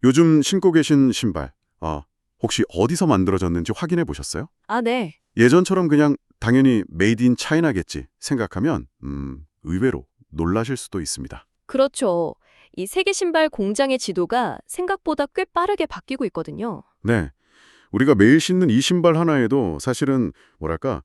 요즘 신고 계신 신발, 혹시 어디서 만들어졌는지 확인해 보셨어요? 아, 네. 예전처럼 그냥 당연히 메이드 인 차이나겠지 생각하면 의외로 놀라실 수도 있습니다. 그렇죠. 이 세계 신발 공장의 지도가 생각보다 꽤 빠르게 바뀌고 있거든요. 네, 우리가 매일 신는 이 신발 하나에도 사실은 뭐랄까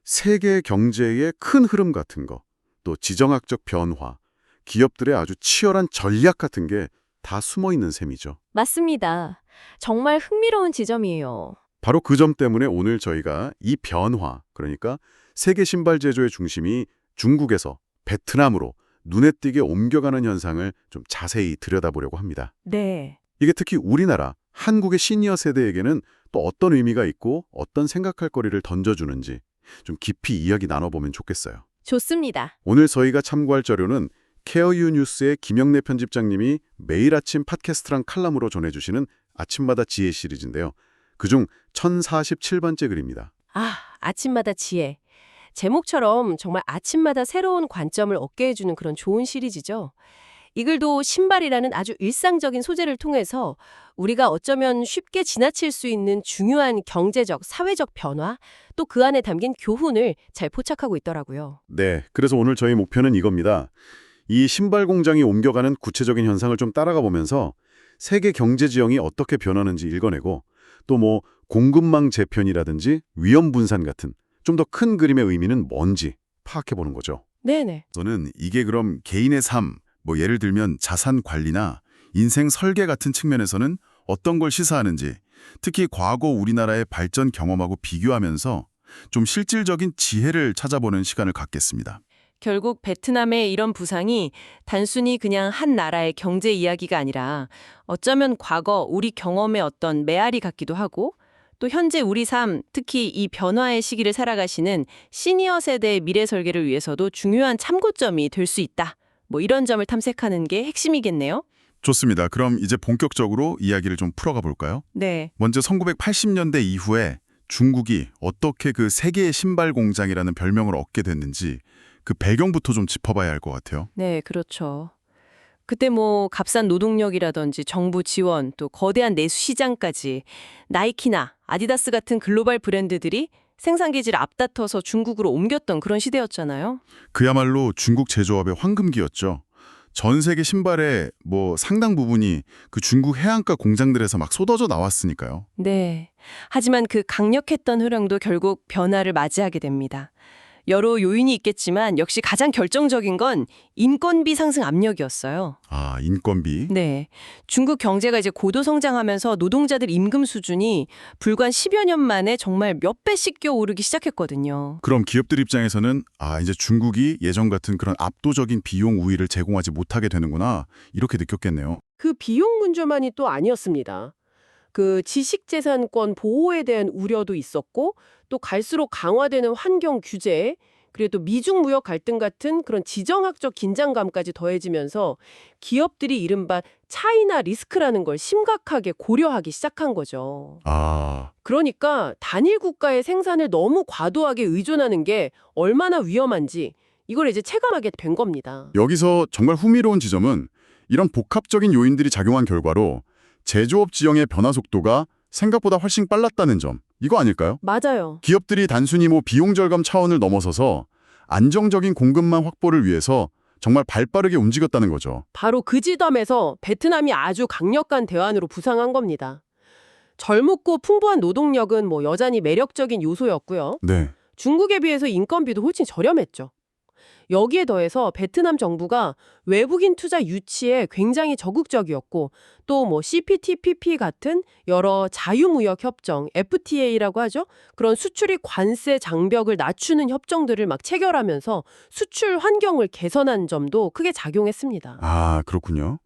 세계 경제의 큰 흐름 같은 거, 또 지정학적 변화, 기업들의 아주 치열한 전략 같은 게 다 숨어 있는 셈이죠. 맞습니다. 정말 흥미로운 지점이에요. 바로 그 점 때문에 오늘 저희가 이 변화, 그러니까 세계 신발 제조의 중심이 중국에서 베트남으로 눈에 띄게 옮겨가는 현상을 좀 자세히 들여다보려고 합니다. 네. 이게 특히 우리나라, 한국의 시니어 세대에게는 또 어떤 의미가 있고 어떤 생각할 거리를 던져주는지 좀 깊이 이야기 나눠보면 좋겠어요. 좋습니다. 오늘 저희가 참고할 자료는 케어유 뉴스의 김영래 편집장님이 매일 아침 팟캐스트랑 칼럼으로 전해주시는 아침마다 지혜 시리즈인데요. 그중 1047번째 글입니다. 아, 아침마다 지혜. 제목처럼 정말 아침마다 새로운 관점을 얻게 해주는 그런 좋은 시리즈죠. 이 글도 신발이라는 아주 일상적인 소재를 통해서 우리가 어쩌면 쉽게 지나칠 수 있는 중요한 경제적, 사회적 변화, 또 그 안에 담긴 교훈을 잘 포착하고 있더라고요. 네, 그래서 오늘 저희 목표는 이겁니다. 이 신발 공장이 옮겨가는 구체적인 현상을 좀 따라가 보면서 세계 경제 지형이 어떻게 변하는지 읽어내고 또 뭐 공급망 재편이라든지 위험 분산 같은 좀 더 큰 그림의 의미는 뭔지 파악해 보는 거죠. 네네. 저는 이게 그럼 개인의 삶, 뭐 예를 들면 자산 관리나 인생 설계 같은 측면에서는 어떤 걸 시사하는지, 특히 과거 우리나라의 발전 경험하고 비교하면서 좀 실질적인 지혜를 찾아보는 시간을 갖겠습니다. 결국 베트남의 이런 부상이 단순히 그냥 한 나라의 경제 이야기가 아니라 어쩌면 과거 우리 경험의 어떤 메아리 같기도 하고 또 현재 우리 삶, 특히 이 변화의 시기를 살아가시는 시니어 세대의 미래 설계를 위해서도 중요한 참고점이 될 수 있다. 뭐 이런 점을 탐색하는 게 핵심이겠네요. 좋습니다. 그럼 이제 본격적으로 이야기를 좀 풀어가 볼까요? 네. 먼저 1980년대 이후에 중국이 어떻게 그 세계의 신발 공장이라는 별명을 얻게 됐는지 그 배경부터 좀 짚어봐야 할 것 같아요. 네, 그렇죠. 그때 뭐 값싼 노동력이라든지 정부 지원, 또 거대한 내수 시장까지 나이키나 아디다스 같은 글로벌 브랜드들이 생산 기지를 앞다퉈서 중국으로 옮겼던 그런 시대였잖아요. 그야말로 중국 제조업의 황금기였죠. 전 세계 신발의 뭐 상당 부분이 그 중국 해안가 공장들에서 막 쏟아져 나왔으니까요. 네. 하지만 그 강력했던 흐름도 결국 변화를 맞이하게 됩니다. 여러 요인이 있겠지만 역시 가장 결정적인 건 인건비 상승 압력이었어요. 아, 인건비. 네. 중국 경제가 이제 고도 성장하면서 노동자들 임금 수준이 불과 10여 년 만에 정말 몇 배씩 뛰어오르기 시작했거든요. 그럼 기업들 입장에서는 이제 중국이 예전 같은 그런 압도적인 비용 우위를 제공하지 못하게 되는구나 이렇게 느꼈겠네요. 그 비용 문제만이 또 아니었습니다. 그 지식재산권 보호에 대한 우려도 있었고 또 갈수록 강화되는 환경 규제 그리고 또 미중 무역 갈등 같은 그런 지정학적 긴장감까지 더해지면서 기업들이 이른바 차이나 리스크라는 걸 심각하게 고려하기 시작한 거죠. 그러니까 단일 국가의 생산을 너무 과도하게 의존하는 게 얼마나 위험한지 이걸 이제 체감하게 된 겁니다. 여기서 정말 흥미로운 지점은 이런 복합적인 요인들이 작용한 결과로 제조업 지형의 변화 속도가 생각보다 훨씬 빨랐다는 점, 이거 아닐까요? 맞아요. 기업들이 단순히 뭐 비용 절감 차원을 넘어서서 안정적인 공급망 확보를 위해서 정말 발빠르게 움직였다는 거죠. 바로 그 지점에서 베트남이 아주 강력한 대안으로 부상한 겁니다. 젊고 풍부한 노동력은 뭐 여전히 매력적인 요소였고요. 네. 중국에 비해서 인건비도 훨씬 저렴했죠. 여기에 더해서 베트남 정부가 외국인 투자 유치에 굉장히 적극적이었고 또 뭐 CPTPP 같은 여러 자유무역 협정, FTA라고 하죠. 그런 수출입 관세 장벽을 낮추는 협정들을 막 체결하면서 수출 환경을 개선한 점도 크게 작용했습니다. 아, 그렇군요.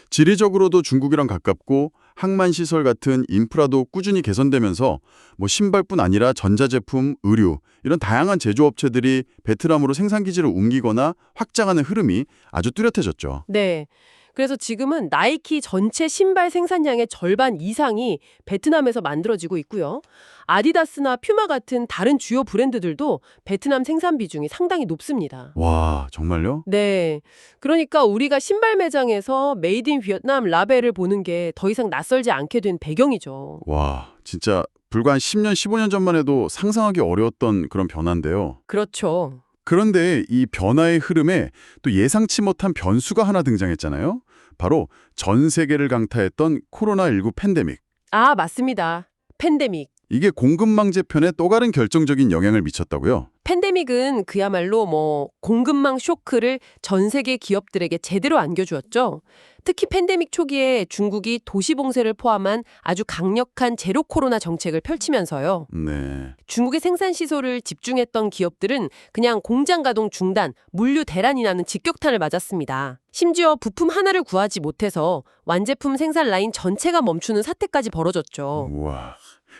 지리적으로도 중국이랑 가깝고 항만시설 같은 인프라도 꾸준히 개선되면서 뭐 신발뿐 아니라 전자제품, 의류 이런 다양한 제조업체들이 베트남으로 생산기지를 옮기거나 확장하는 흐름이 아주 뚜렷해졌죠. 네. 그래서 지금은 나이키 전체 신발 생산량의 절반 이상이 베트남에서 만들어지고 있고요. 아디다스나 퓨마 같은 다른 주요 브랜드들도 베트남 생산 비중이 상당히 높습니다. 와, 정말요? 네. 그러니까 우리가 신발 매장에서 메이드 인 비et남 라벨을 보는 게 더 이상 낯설지 않게 된 배경이죠. 와, 진짜 불과 한 10년, 15년 전만 해도 상상하기 어려웠던 그런 변화인데요. 그렇죠. 그런데 이 변화의 흐름에 또 예상치 못한 변수가 하나 등장했잖아요. 바로 전 세계를 강타했던 코로나19 팬데믹. 아, 맞습니다. 팬데믹. 이게 공급망 재편에 또 다른 결정적인 영향을 미쳤다고요? 팬데믹은 그야말로 공급망 쇼크를 전 세계 기업들에게 제대로 안겨주었죠. 특히 팬데믹 초기에 중국이 도시 봉쇄를 포함한 아주 강력한 제로 코로나 정책을 펼치면서요. 네. 중국의 생산 시설을 집중했던 기업들은 그냥 공장 가동 중단, 물류 대란이 나는 직격탄을 맞았습니다. 심지어 부품 하나를 구하지 못해서 완제품 생산 라인 전체가 멈추는 사태까지 벌어졌죠. 우와.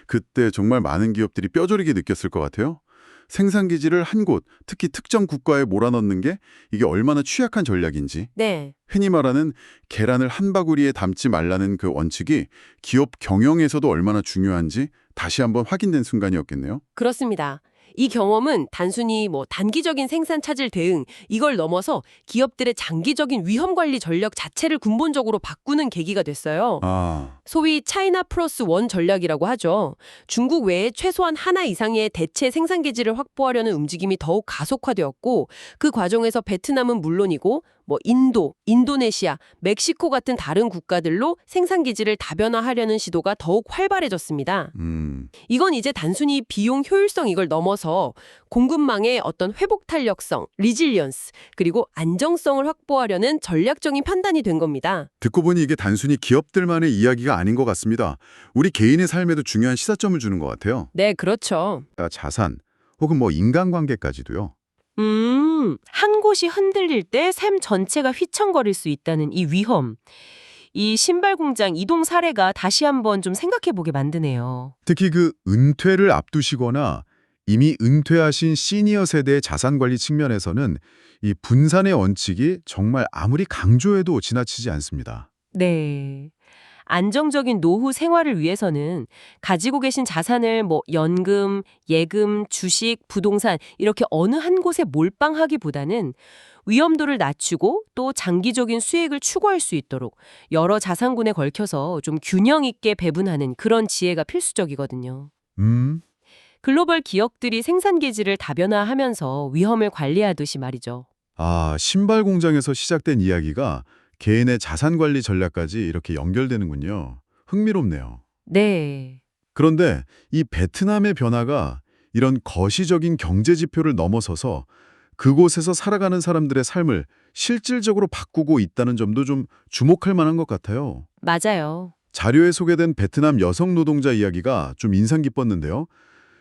그때 정말 많은 기업들이 뼈저리게 느꼈을 것 같아요. 생산 기지를 한 곳, 특히 특정 국가에 몰아넣는 게 이게 얼마나 취약한 전략인지. 네. 흔히 말하는 계란을 한 바구리에 담지 말라는 그 원칙이 기업 경영에서도 얼마나 중요한지 다시 한번 확인된 순간이었겠네요. 그렇습니다. 이 경험은 단순히 단기적인 생산 차질 대응, 이걸 넘어서 기업들의 장기적인 위험 관리 전략 자체를 근본적으로 바꾸는 계기가 됐어요. 아, 소위 차이나 플러스 원 전략이라고 하죠. 중국 외에 최소한 하나 이상의 대체 생산 기지를 확보하려는 움직임이 더욱 가속화되었고 그 과정에서 베트남은 물론이고 인도, 인도네시아, 멕시코 같은 다른 국가들로 생산 기지를 다변화하려는 시도가 더욱 활발해졌습니다. 이건 이제 단순히 비용 효율성 이걸 넘어서 공급망의 어떤 회복 탄력성, 리질리언스, 그리고 안정성을 확보하려는 전략적인 판단이 된 겁니다. 듣고 보니 이게 단순히 기업들만의 이야기가 아닌 것 같습니다. 우리 개인의 삶에도 중요한 시사점을 주는 것 같아요. 네, 그렇죠. 자산, 혹은 인간관계까지도요. 한 곳이 흔들릴 때 삶 전체가 휘청거릴 수 있다는 이 위험. 이 신발 공장 이동 사례가 다시 한번 좀 생각해보게 만드네요. 특히 그 은퇴를 앞두시거나 이미 은퇴하신 시니어 세대의 자산관리 측면에서는 이 분산의 원칙이 정말 아무리 강조해도 지나치지 않습니다. 네. 안정적인 노후 생활을 위해서는 가지고 계신 자산을 연금, 예금, 주식, 부동산 이렇게 어느 한 곳에 몰빵하기보다는 위험도를 낮추고 또 장기적인 수익을 추구할 수 있도록 여러 자산군에 걸쳐서 좀 균형 있게 배분하는 그런 지혜가 필수적이거든요. 글로벌 기업들이 생산 기지를 다변화하면서 위험을 관리하듯이 말이죠. 아, 신발 공장에서 시작된 이야기가 개인의 자산관리 전략까지 이렇게 연결되는군요. 흥미롭네요. 네. 그런데 이 베트남의 변화가 이런 거시적인 경제 지표를 넘어서서 그곳에서 살아가는 사람들의 삶을 실질적으로 바꾸고 있다는 점도 좀 주목할 만한 것 같아요. 맞아요. 자료에 소개된 베트남 여성 노동자 이야기가 좀 인상 깊었는데요.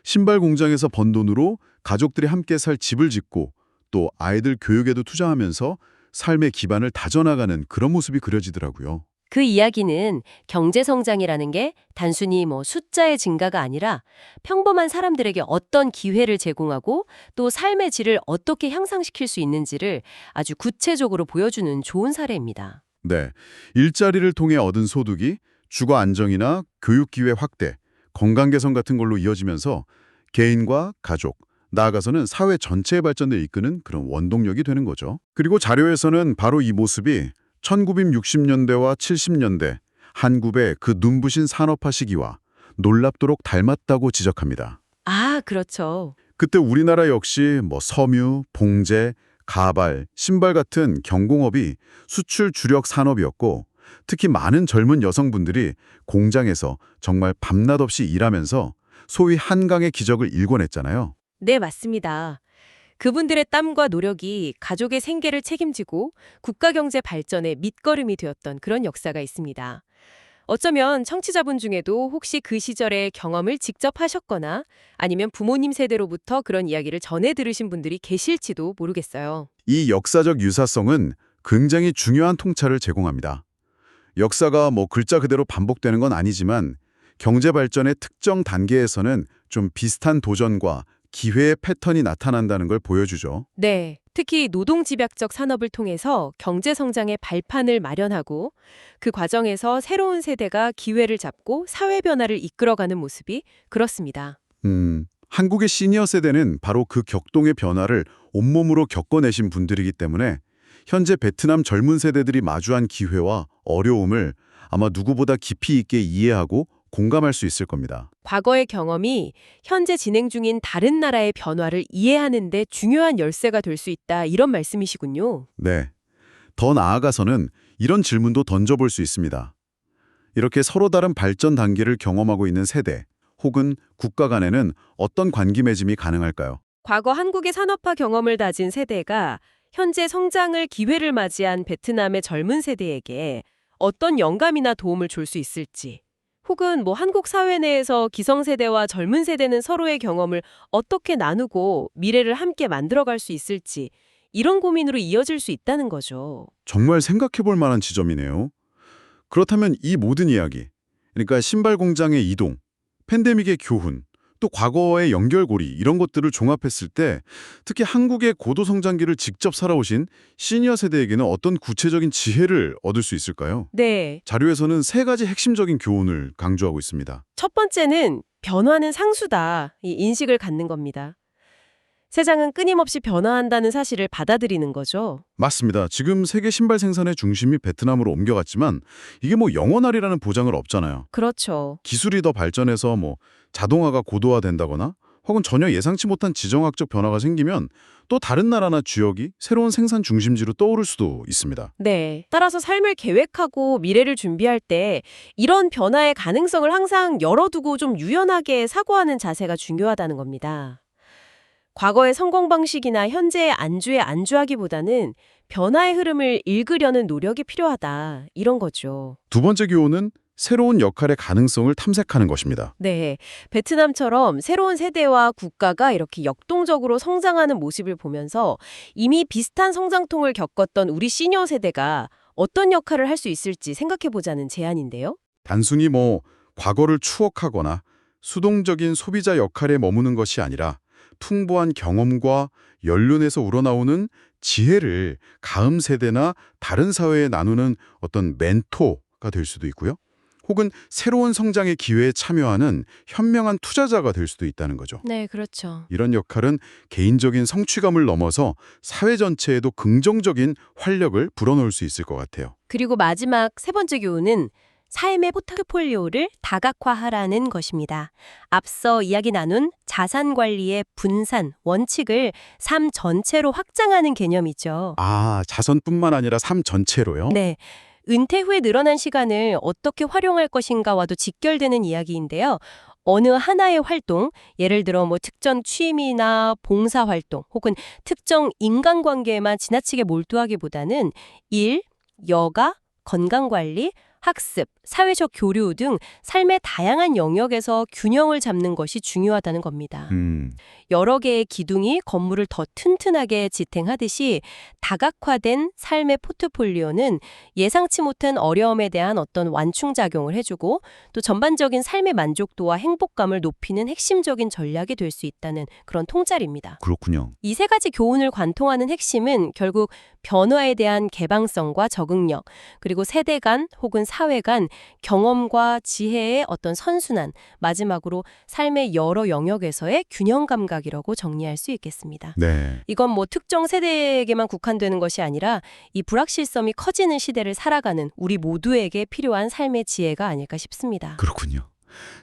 신발 공장에서 번 돈으로 가족들이 함께 살 집을 짓고 또 아이들 교육에도 투자하면서 삶의 기반을 다져나가는 그런 모습이 그려지더라고요. 그 이야기는 경제성장이라는 게 단순히 숫자의 증가가 아니라 평범한 사람들에게 어떤 기회를 제공하고 또 삶의 질을 어떻게 향상시킬 수 있는지를 아주 구체적으로 보여주는 좋은 사례입니다. 네, 일자리를 통해 얻은 소득이 주거 안정이나 교육 기회 확대, 건강 개선 같은 걸로 이어지면서 개인과 가족, 나아가서는 사회 전체의 발전을 이끄는 그런 원동력이 되는 거죠. 그리고 자료에서는 바로 이 모습이 1960년대와 70년대 한국의 그 눈부신 산업화 시기와 놀랍도록 닮았다고 지적합니다. 아, 그렇죠. 그때 우리나라 역시 섬유, 봉제, 가발, 신발 같은 경공업이 수출 주력 산업이었고 특히 많은 젊은 여성분들이 공장에서 정말 밤낮 없이 일하면서 소위 한강의 기적을 일궈냈잖아요. 네, 맞습니다. 그분들의 땀과 노력이 가족의 생계를 책임지고 국가 경제 발전의 밑거름이 되었던 그런 역사가 있습니다. 어쩌면 청취자분 중에도 혹시 그 시절의 경험을 직접 하셨거나 아니면 부모님 세대로부터 그런 이야기를 전해 들으신 분들이 계실지도 모르겠어요. 이 역사적 유사성은 굉장히 중요한 통찰을 제공합니다. 역사가 글자 그대로 반복되는 건 아니지만 경제 발전의 특정 단계에서는 좀 비슷한 도전과 기회의 패턴이 나타난다는 걸 보여주죠. 네. 특히 노동집약적 산업을 통해서 경제 성장의 발판을 마련하고 그 과정에서 새로운 세대가 기회를 잡고 사회 변화를 이끌어가는 모습이 그렇습니다. 한국의 시니어 세대는 바로 그 격동의 변화를 온몸으로 겪어내신 분들이기 때문에 현재 베트남 젊은 세대들이 마주한 기회와 어려움을 아마 누구보다 깊이 있게 이해하고 공감할 수 있을 겁니다. 과거의 경험이 현재 진행 중인 다른 나라의 변화를 이해하는 데 중요한 열쇠가 될 수 있다, 이런 말씀이시군요. 네. 더 나아가서는 이런 질문도 던져볼 수 있습니다. 이렇게 서로 다른 발전 단계를 경험하고 있는 세대 혹은 국가 간에는 어떤 관계 맺음이 가능할까요? 과거 한국의 산업화 경험을 다진 세대가 현재 성장을 기회를 맞이한 베트남의 젊은 세대에게 어떤 영감이나 도움을 줄 수 있을지, 혹은 한국 사회 내에서 기성세대와 젊은 세대는 서로의 경험을 어떻게 나누고 미래를 함께 만들어갈 수 있을지, 이런 고민으로 이어질 수 있다는 거죠. 정말 생각해 볼 만한 지점이네요. 그렇다면 이 모든 이야기, 그러니까 신발 공장의 이동, 팬데믹의 교훈, 또 과거의 연결고리 이런 것들을 종합했을 때 특히 한국의 고도 성장기를 직접 살아오신 시니어 세대에게는 어떤 구체적인 지혜를 얻을 수 있을까요? 네. 자료에서는 3가지 핵심적인 교훈을 강조하고 있습니다. 첫 번째는 변화는 상수다, 이 인식을 갖는 겁니다. 세상은 끊임없이 변화한다는 사실을 받아들이는 거죠. 맞습니다. 지금 세계 신발 생산의 중심이 베트남으로 옮겨갔지만 이게 영원하리라는 보장은 없잖아요. 그렇죠. 기술이 더 발전해서 자동화가 고도화된다거나 혹은 전혀 예상치 못한 지정학적 변화가 생기면 또 다른 나라나 지역이 새로운 생산 중심지로 떠오를 수도 있습니다. 네. 따라서 삶을 계획하고 미래를 준비할 때 이런 변화의 가능성을 항상 열어두고 좀 유연하게 사고하는 자세가 중요하다는 겁니다. 과거의 성공 방식이나 현재의 안주에 안주하기보다는 변화의 흐름을 읽으려는 노력이 필요하다, 이런 거죠. 두 번째 교훈은 새로운 역할의 가능성을 탐색하는 것입니다. 네. 베트남처럼 새로운 세대와 국가가 이렇게 역동적으로 성장하는 모습을 보면서 이미 비슷한 성장통을 겪었던 우리 시니어 세대가 어떤 역할을 할 수 있을지 생각해보자는 제안인데요. 단순히 과거를 추억하거나 수동적인 소비자 역할에 머무는 것이 아니라 풍부한 경험과 연륜에서 우러나오는 지혜를 다음 세대나 다른 사회에 나누는 어떤 멘토가 될 수도 있고요. 혹은 새로운 성장의 기회에 참여하는 현명한 투자자가 될 수도 있다는 거죠. 네, 그렇죠. 이런 역할은 개인적인 성취감을 넘어서 사회 전체에도 긍정적인 활력을 불어넣을 수 있을 것 같아요. 그리고 마지막 세 번째 교훈은 삶의 포트폴리오를 다각화하라는 것입니다. 앞서 이야기 나눈 자산 관리의 분산, 원칙을 삶 전체로 확장하는 개념이죠. 자선뿐만 아니라 삶 전체로요? 네. 은퇴 후에 늘어난 시간을 어떻게 활용할 것인가와도 직결되는 이야기인데요. 어느 하나의 활동, 예를 들어 특정 취미나 봉사활동 혹은 특정 인간관계에만 지나치게 몰두하기보다는 일, 여가, 건강관리, 학습, 사회적 교류 등 삶의 다양한 영역에서 균형을 잡는 것이 중요하다는 겁니다. 여러 개의 기둥이 건물을 더 튼튼하게 지탱하듯이 다각화된 삶의 포트폴리오는 예상치 못한 어려움에 대한 어떤 완충작용을 해주고 또 전반적인 삶의 만족도와 행복감을 높이는 핵심적인 전략이 될 수 있다는 그런 통찰입니다. 그렇군요. 이 세 가지 교훈을 관통하는 핵심은 결국 변화에 대한 개방성과 적응력, 그리고 세대 간 혹은 사회 간 경험과 지혜의 어떤 선순환, 마지막으로 삶의 여러 영역에서의 균형 감각이라고 정리할 수 있겠습니다. 네. 이건 특정 세대에게만 국한되는 것이 아니라 이 불확실성이 커지는 시대를 살아가는 우리 모두에게 필요한 삶의 지혜가 아닐까 싶습니다. 그렇군요.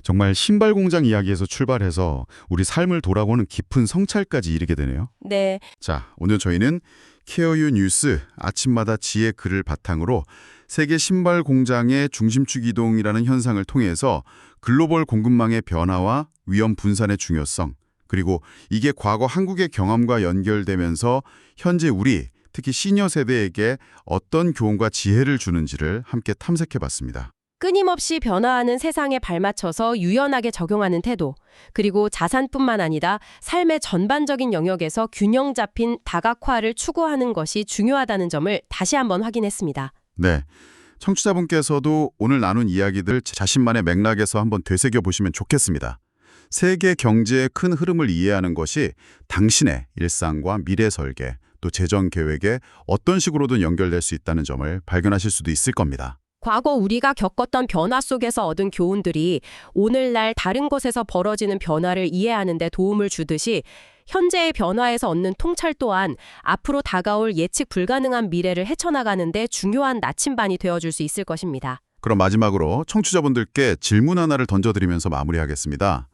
정말 신발 공장 이야기에서 출발해서 우리 삶을 돌아보는 깊은 성찰까지 이르게 되네요. 네. 자, 오늘 저희는 케어유 뉴스 아침마다 지혜 글을 바탕으로 세계 신발 공장의 중심축 이동이라는 현상을 통해서 글로벌 공급망의 변화와 위험 분산의 중요성, 그리고 이게 과거 한국의 경험과 연결되면서 현재 우리, 특히 시니어 세대에게 어떤 교훈과 지혜를 주는지를 함께 탐색해봤습니다. 끊임없이 변화하는 세상에 발맞춰서 유연하게 적용하는 태도, 그리고 자산뿐만 아니라 삶의 전반적인 영역에서 균형 잡힌 다각화를 추구하는 것이 중요하다는 점을 다시 한번 확인했습니다. 네, 청취자분께서도 오늘 나눈 이야기들 자신만의 맥락에서 한번 되새겨 보시면 좋겠습니다. 세계 경제의 큰 흐름을 이해하는 것이 당신의 일상과 미래 설계, 또 재정 계획에 어떤 식으로든 연결될 수 있다는 점을 발견하실 수도 있을 겁니다. 과거 우리가 겪었던 변화 속에서 얻은 교훈들이 오늘날 다른 곳에서 벌어지는 변화를 이해하는 데 도움을 주듯이 현재의 변화에서 얻는 통찰 또한 앞으로 다가올 예측 불가능한 미래를 헤쳐나가는 데 중요한 나침반이 되어줄 수 있을 것입니다. 그럼 마지막으로 청취자분들께 질문 하나를 던져드리면서 마무리하겠습니다.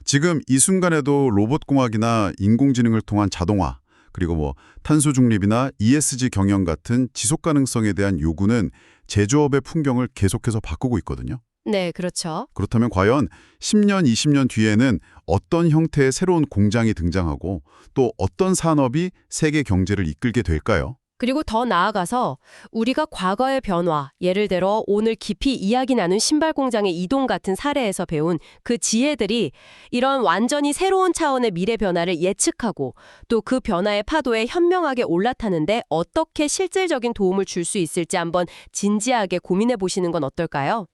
지금 이 순간에도 로봇공학이나 인공지능을 통한 자동화, 그리고 탄소 중립이나 ESG 경영 같은 지속 가능성에 대한 요구는 제조업의 풍경을 계속해서 바꾸고 있거든요. 네, 그렇죠. 그렇다면 과연 10년, 20년 뒤에는 어떤 형태의 새로운 공장이 등장하고 또 어떤 산업이 세계 경제를 이끌게 될까요? 그리고 더 나아가서 우리가 과거의 변화, 예를 들어 오늘 깊이 이야기 나눈 신발 공장의 이동 같은 사례에서 배운 그 지혜들이 이런 완전히 새로운 차원의 미래 변화를 예측하고 또 그 변화의 파도에 현명하게 올라타는데 어떻게 실질적인 도움을 줄 수 있을지 한번 진지하게 고민해 보시는 건 어떨까요?